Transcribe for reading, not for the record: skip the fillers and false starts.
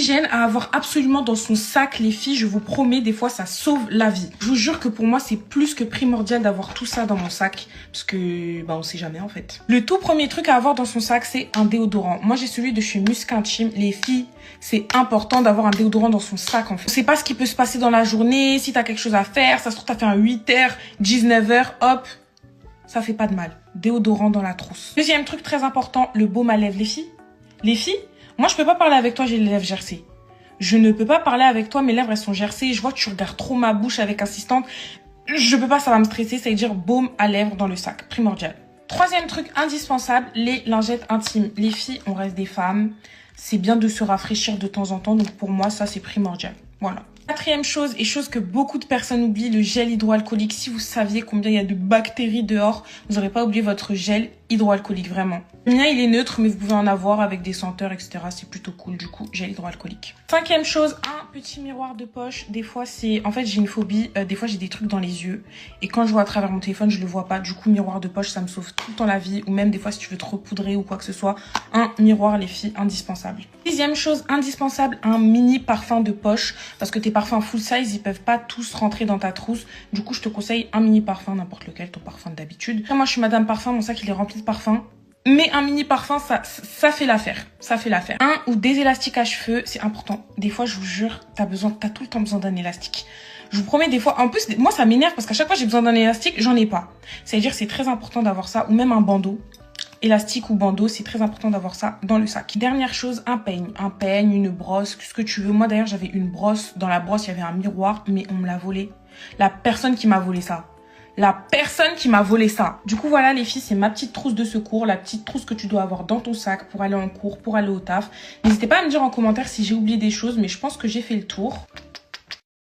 Hygiène à avoir absolument dans son sac, les filles, je vous promets, des fois ça sauve la vie. Je vous jure que pour moi c'est plus que primordial d'avoir tout ça dans mon sac, parce que on sait jamais en fait. Le tout premier truc à avoir dans son sac, c'est un déodorant. Moi j'ai celui de chez Musk Intime. Les filles, c'est important d'avoir un déodorant dans son sac en fait. On sait pas ce qui peut se passer dans la journée, si t'as quelque chose à faire, ça se trouve t'as fait un 8h, 19h, hop, ça fait pas de mal. Déodorant dans la trousse. Deuxième truc très important, le baume à lèvres, les filles. Les filles, moi, je peux pas parler avec toi, j'ai les lèvres gercées. Je ne peux pas parler avec toi, mes lèvres, elles sont gercées. Je vois que tu regardes trop ma bouche avec insistance. Je peux pas, ça va me stresser. Ça veut dire baume à lèvres dans le sac. Primordial. Troisième truc indispensable, les lingettes intimes. Les filles, on reste des femmes. C'est bien de se rafraîchir de temps en temps. Donc, pour moi, ça, c'est primordial. Voilà. Quatrième chose, et chose que beaucoup de personnes oublient, le gel hydroalcoolique. Si vous saviez combien il y a de bactéries dehors, vous n'aurez pas oublié votre gel hydroalcoolique, vraiment. Le mien, il est neutre, mais vous pouvez en avoir avec des senteurs, etc. C'est plutôt cool, du coup, gel hydroalcoolique. Cinquième chose, un petit miroir de poche. Des fois, c'est... En fait, j'ai une phobie. Des fois, j'ai des trucs dans les yeux. Et quand je vois à travers mon téléphone, je le vois pas. Du coup, miroir de poche, ça me sauve tout le temps la vie. Ou même, des fois, si tu veux te repoudrer ou quoi que ce soit, un miroir, les filles, indispensable. Sixième chose indispensable, un mini parfum de poche. Parce que tes parfums full size, ils peuvent pas tous rentrer dans ta trousse. Du coup, je te conseille un mini parfum, n'importe lequel, ton parfum d'habitude. Moi, je suis madame parfum, mon sac, il est rempli de parfums. Mais un mini parfum, ça fait l'affaire. Ça fait l'affaire. Un ou des élastiques à cheveux, c'est important. Des fois, je vous jure, t'as tout le temps besoin d'un élastique. Je vous promets, des fois, en plus, moi, ça m'énerve parce qu'à chaque fois, j'ai besoin d'un élastique, j'en ai pas. C'est-à-dire, c'est très important d'avoir ça, ou même un bandeau. Élastique ou bandeau, c'est très important d'avoir ça dans le sac. Dernière chose, un peigne, une brosse, ce que tu veux. Moi, d'ailleurs, j'avais une brosse. Dans la brosse, il y avait un miroir, mais on me l'a volé. La personne qui m'a volé ça. Du coup, voilà les filles, c'est ma petite trousse de secours, la petite trousse que tu dois avoir dans ton sac pour aller en cours, pour aller au taf. N'hésitez pas à me dire en commentaire si j'ai oublié des choses, mais je pense que j'ai fait le tour.